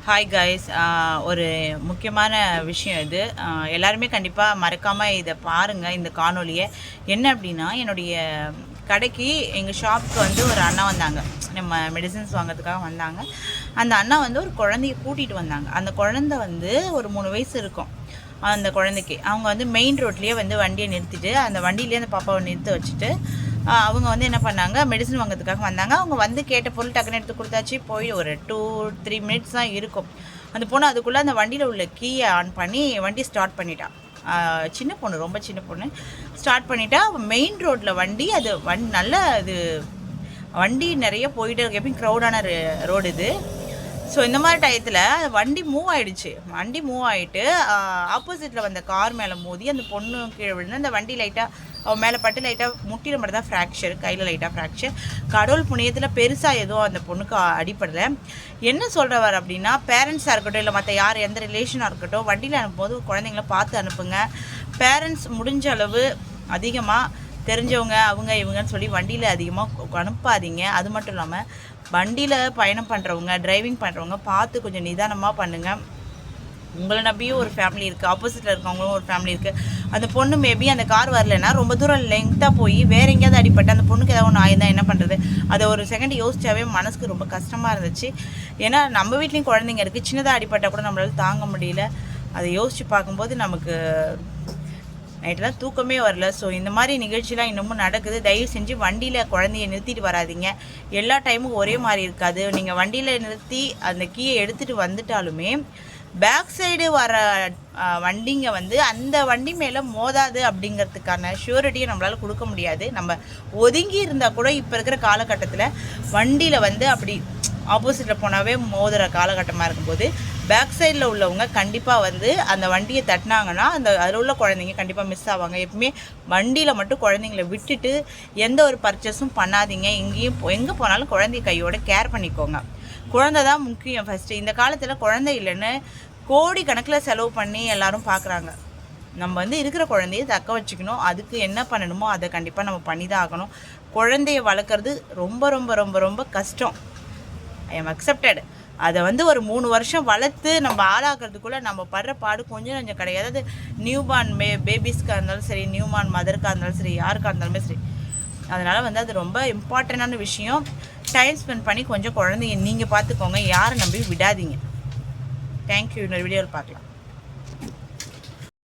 Hi guys, ஒரு முக்கியமான விஷயம் இது. எல்லாருமே கண்டிப்பாக மறக்காமல் இதை பாருங்கள், இந்த காணொலியை. என்ன அப்படின்னா, என்னுடைய கடைக்கு எங்கள் ஷாப்புக்கு வந்து ஒரு அண்ணா வந்தாங்க. நம்ம மெடிசன்ஸ் வாங்கிறதுக்காக வந்தாங்க. அந்த அண்ணா வந்து ஒரு குழந்தைய கூட்டிகிட்டு வந்தாங்க. அந்த குழந்தை வந்து ஒரு 3 வயசு இருக்கும். அந்த குழந்தைக்கு அவங்க வந்து மெயின் ரோட்லேயே வந்து வண்டியை நிறுத்திட்டு, அந்த வண்டியிலேயே அந்த பாப்பாவை நிறுத்த வச்சுட்டு, அவங்க வந்து என்ன பண்ணாங்க, மெடிசன் வாங்கிறதுக்காக வந்தாங்க. அவங்க வந்து கேட்ட பொருள் டக்குன்னு எடுத்து கொடுத்தாச்சு. போய் ஒரு 2-3 மினிட்ஸ் தான் இருக்கும். அந்த பொண்ணு அதுக்குள்ளே அந்த வண்டியில் உள்ள கீயை ஆன் பண்ணி வண்டி ஸ்டார்ட் பண்ணிட்டான். சின்ன பொண்ணு, ரொம்ப சின்ன பொண்ணு. ஸ்டார்ட் பண்ணிட்டா. மெயின் ரோட்டில் வண்டி, அது நல்ல இது வண்டி நிறைய போயிட்டு இருக்கு. எப்பயும் க்ரௌடான ரோடு இது. ஸோ இந்த மாதிரி டயத்தில் வண்டி மூவ் ஆகிடுச்சு. வண்டி மூவ் ஆகிட்டு ஆப்போசிட்டில் வந்த கார் மேலே மோதி அந்த பொண்ணு கீழே விழுந்து அந்த வண்டி லைட்டாக அவன் மேலே பட்டு லைட்டாக முட்டியில் மட்டும் தான் ஃப்ராக்சர், கையில் லைட்டாக ஃப்ராக்சர். கடவுள் புண்ணியத்தில் பெருசாக எதுவும் அந்த பொண்ணுக்கு அடிப்படலை. என்ன சொல்கிறவர் அப்படின்னா, பேரண்ட்ஸாக இருக்கட்டும், இல்லை மற்ற யார் எந்த ரிலேஷனாக இருக்கட்டும், வண்டியில் அனுப்பும்போது குழந்தைங்கள பார்த்து அனுப்புங்க. பேரண்ட்ஸ் முடிஞ்ச அளவு அதிகமாக தெரிஞ்சவங்க அவங்க இவங்கன்னு சொல்லி வண்டியில் அதிகமாக அனுப்பாதீங்க. அது மட்டும் இல்லாமல் வண்டியில் பயணம் பண்ணுறவங்க, டிரைவிங் பண்ணுறவங்க பார்த்து கொஞ்சம் நிதானமாக பண்ணுங்கள். உங்களை நம்பியும் ஒரு ஃபேமிலி இருக்குது, ஆப்போசிட்டில் இருக்கவங்களும் ஒரு ஃபேமிலி இருக்குது. அந்த பொண்ணு மேபி அந்த கார் வரலைன்னா ரொம்ப தூரம் லெங்க்த்தாக போய் வேறு எங்கேயாவது அடிப்பட்டு அந்த பொண்ணுக்கு ஏதாவது ஒன்று ஆயிருந்தால் என்ன பண்ணுறது? அதை ஒரு செகண்ட் யோசிச்சாவே மனசுக்கு ரொம்ப கஷ்டமாக இருந்துச்சு. ஏன்னா நம்ம வீட்லேயும் குழந்தைங்க இருக்குது, சின்னதாக அடிப்பட்டால் கூட நம்மளால் தாங்க முடியல. அதை யோசித்து பார்க்கும்போது நமக்கு நைட்டெலாம் தூக்கமே வரல. ஸோ இந்த மாதிரி நிகழ்ச்சிலாம் இன்னமும் நடக்குது. தயவு செஞ்சு வண்டியில் குழந்தைய நிறுத்திட்டு வராதிங்க. எல்லா டைமும் ஒரே மாதிரி இருக்காது. நீங்கள் வண்டியில் நிறுத்தி அந்த கீயை எடுத்துகிட்டு வந்துட்டாலுமே பேக் சைடு வர வண்டிங்க வந்து அந்த வண்டி மேலே மோதாது அப்படிங்கிறதுக்கான ஷூரிட்டியை நம்மளால் கொடுக்க முடியாது. நம்ம ஒதுங்கி இருந்தால் கூட இப்போ இருக்கிற காலகட்டத்தில் வண்டியில் வந்து அப்படி ஆப்போசிட்டில் போனாவே மோதுகிற காலகட்டமாக இருக்கும்போது பேக் சைடில் உள்ளவங்க கண்டிப்பாக வந்து அந்த வண்டியை தட்டினாங்கன்னா அதில் உள்ள குழந்தைங்க கண்டிப்பாக மிஸ் ஆவாங்க. எப்பவுமே வண்டியில் மட்டும் குழந்தைங்கள விட்டுட்டு எந்த ஒரு பர்ச்சேஸும் பண்ணாதீங்க. எங்கே போனாலும் குழந்தைய கையோட கேர் பண்ணிக்கோங்க. குழந்தை தான் முக்கியம் ஃபஸ்ட்டு. இந்த காலத்தில் குழந்தை இல்லைன்னு கோடி கணக்கில் செலவு பண்ணி எல்லோரும் பார்க்குறாங்க. நம்ம வந்து இருக்கிற குழந்தைய தக்க வச்சுக்கணும். அதுக்கு என்ன பண்ணணுமோ அதை கண்டிப்பாக நம்ம பண்ணி தான் ஆகணும். குழந்தைய வளர்க்குறது ரொம்ப ரொம்ப ரொம்ப ரொம்ப கஷ்டம். I am accepted. அதை வந்து ஒரு 3 வருஷம் வளர்த்து நம்ம ஆளாக்குறதுக்குள்ளே நம்ம படுற பாடு கொஞ்சம் கிடையாது. அதாவது நியூபார்ன் பேபிஸ்க்காக இருந்தாலும் சரி, நியூபார்ன் மதருக்காக இருந்தாலும் சரி, யாருக்காக இருந்தாலுமே சரி. அதனால் வந்து அது ரொம்ப இம்பார்ட்டண்டான விஷயம். டைம் ஸ்பெண்ட் பண்ணி கொஞ்சம் குழந்தைங்க நீங்கள் பார்த்துக்கோங்க. யாரை நம்பி விடாதீங்க. தேங்க்யூ. இன்னொரு வீடியோவில் பார்க்கலாம்.